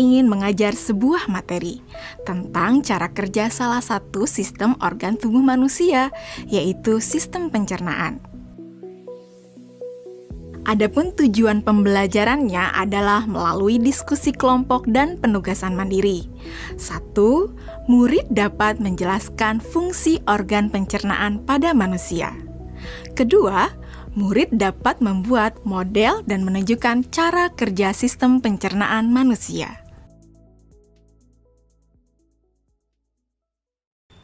ingin mengajar sebuah materi tentang cara kerja salah satu sistem organ tubuh manusia, yaitu sistem pencernaan. Adapun tujuan pembelajarannya adalah melalui diskusi kelompok dan penugasan mandiri. 1. Murid dapat menjelaskan fungsi organ pencernaan pada manusia. Kedua, murid dapat membuat model dan menunjukkan cara kerja sistem pencernaan manusia.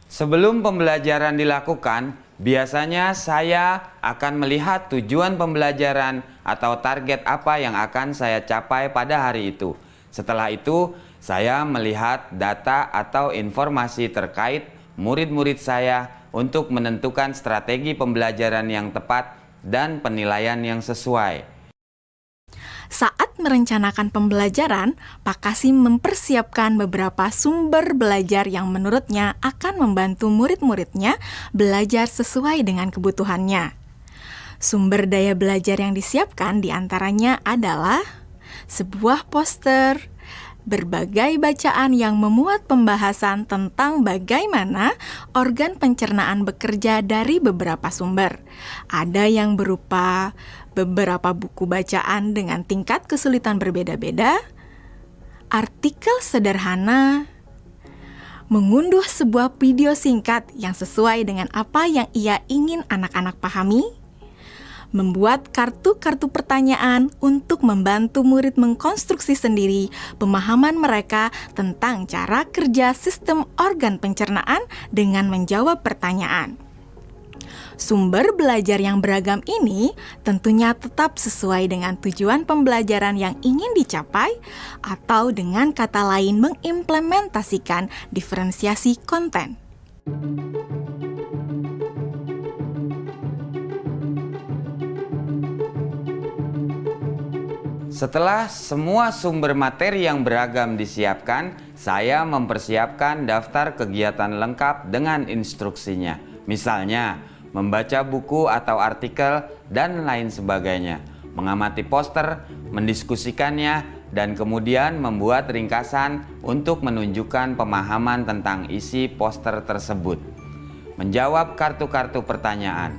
Sebelum pembelajaran dilakukan, biasanya saya akan melihat tujuan pembelajaran atau target apa yang akan saya capai pada hari itu. Setelah itu, saya melihat data atau informasi terkait murid-murid saya untuk menentukan strategi pembelajaran yang tepat dan penilaian yang sesuai. Saat merencanakan pembelajaran, Pak Kasim mempersiapkan beberapa sumber belajar yang menurutnya akan membantu murid-muridnya belajar sesuai dengan kebutuhannya. Sumber daya belajar yang disiapkan diantaranya adalah sebuah poster, berbagai bacaan yang memuat pembahasan tentang bagaimana organ pencernaan bekerja dari beberapa sumber. Ada yang berupa beberapa buku bacaan dengan tingkat kesulitan berbeda-beda, artikel sederhana, mengunduh sebuah video singkat yang sesuai dengan apa yang ia ingin anak-anak pahami, membuat kartu-kartu pertanyaan untuk membantu murid mengkonstruksi sendiri pemahaman mereka tentang cara kerja sistem organ pencernaan dengan menjawab pertanyaan. Sumber belajar yang beragam ini tentunya tetap sesuai dengan tujuan pembelajaran yang ingin dicapai, atau dengan kata lain mengimplementasikan diferensiasi konten. Setelah semua sumber materi yang beragam disiapkan, saya mempersiapkan daftar kegiatan lengkap dengan instruksinya. Misalnya, membaca buku atau artikel dan lain sebagainya, mengamati poster, mendiskusikannya, dan kemudian membuat ringkasan untuk menunjukkan pemahaman tentang isi poster tersebut. Menjawab kartu-kartu pertanyaan.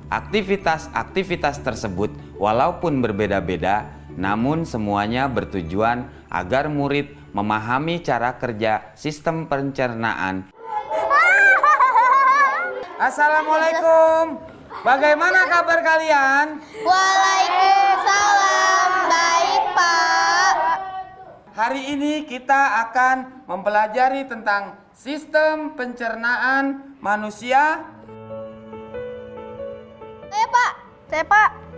Aktivitas-aktivitas tersebut walaupun berbeda-beda, namun semuanya bertujuan agar murid memahami cara kerja sistem pencernaan. Assalamualaikum. Bagaimana kabar kalian? Waalaikumsalam. Baik, Pak. Hari ini kita akan mempelajari tentang sistem pencernaan manusia. Saya, Pak.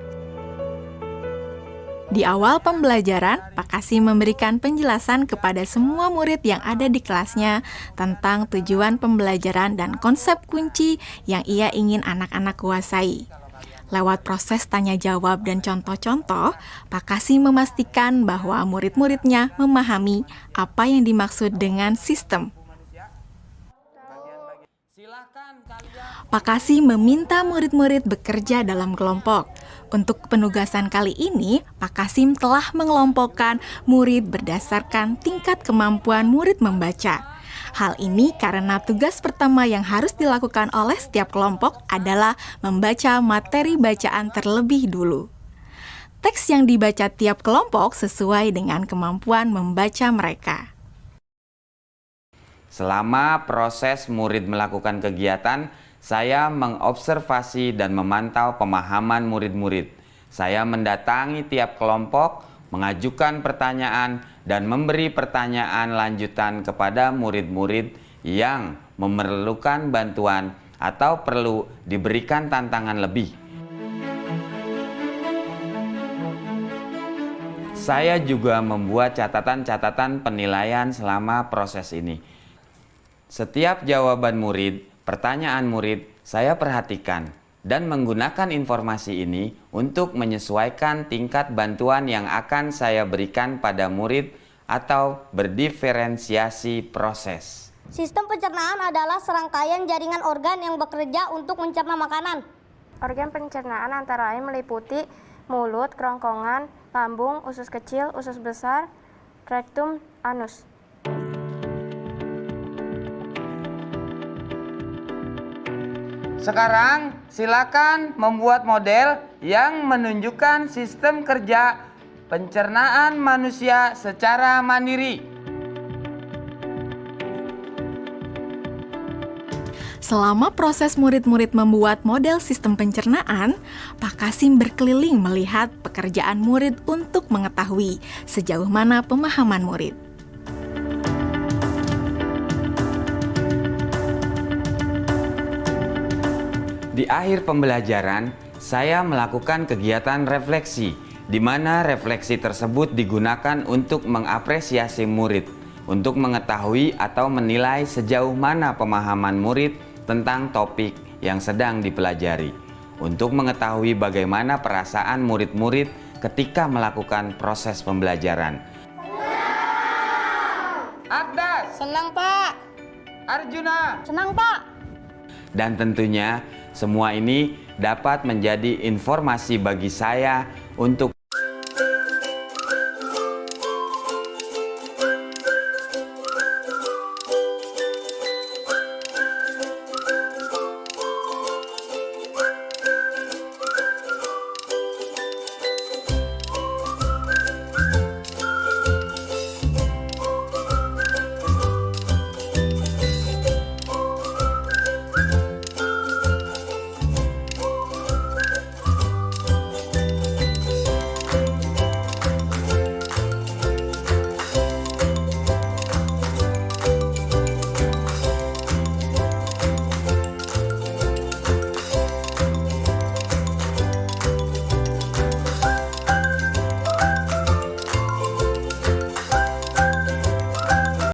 Di awal pembelajaran, Pak Kasim memberikan penjelasan kepada semua murid yang ada di kelasnya tentang tujuan pembelajaran dan konsep kunci yang ia ingin anak-anak kuasai. Lewat proses tanya jawab dan contoh-contoh, Pak Kasim memastikan bahwa murid-muridnya memahami apa yang dimaksud dengan sistem. Pak Kasim meminta murid-murid bekerja dalam kelompok. Untuk penugasan kali ini, Pak Kasim telah mengelompokkan murid berdasarkan tingkat kemampuan murid membaca. Hal ini karena tugas pertama yang harus dilakukan oleh setiap kelompok adalah membaca materi bacaan terlebih dulu. Teks yang dibaca tiap kelompok sesuai dengan kemampuan membaca mereka. Selama proses murid melakukan kegiatan, saya mengobservasi dan memantau pemahaman murid-murid. Saya mendatangi tiap kelompok, mengajukan pertanyaan, dan memberi pertanyaan lanjutan kepada murid-murid yang memerlukan bantuan atau perlu diberikan tantangan lebih. Saya juga membuat catatan-catatan penilaian selama proses ini. Setiap jawaban murid, pertanyaan murid, saya perhatikan dan menggunakan informasi ini untuk menyesuaikan tingkat bantuan yang akan saya berikan pada murid atau berdiferensiasi proses. Sistem pencernaan adalah serangkaian jaringan organ yang bekerja untuk mencerna makanan. Organ pencernaan antara lain meliputi mulut, kerongkongan, lambung, usus kecil, usus besar, rektum, anus. Sekarang silakan membuat model yang menunjukkan sistem kerja pencernaan manusia secara mandiri. Selama proses murid-murid membuat model sistem pencernaan, Pak Kasim berkeliling melihat pekerjaan murid untuk mengetahui sejauh mana pemahaman murid. Di akhir pembelajaran, saya melakukan kegiatan refleksi, di mana refleksi tersebut digunakan untuk mengapresiasi murid, untuk mengetahui atau menilai sejauh mana pemahaman murid tentang topik yang sedang dipelajari, untuk mengetahui bagaimana perasaan murid-murid ketika melakukan proses pembelajaran. Ardas, Senang, Pak. Arjuna, Senang, Pak. dan tentunya semua ini dapat menjadi informasi bagi saya untuk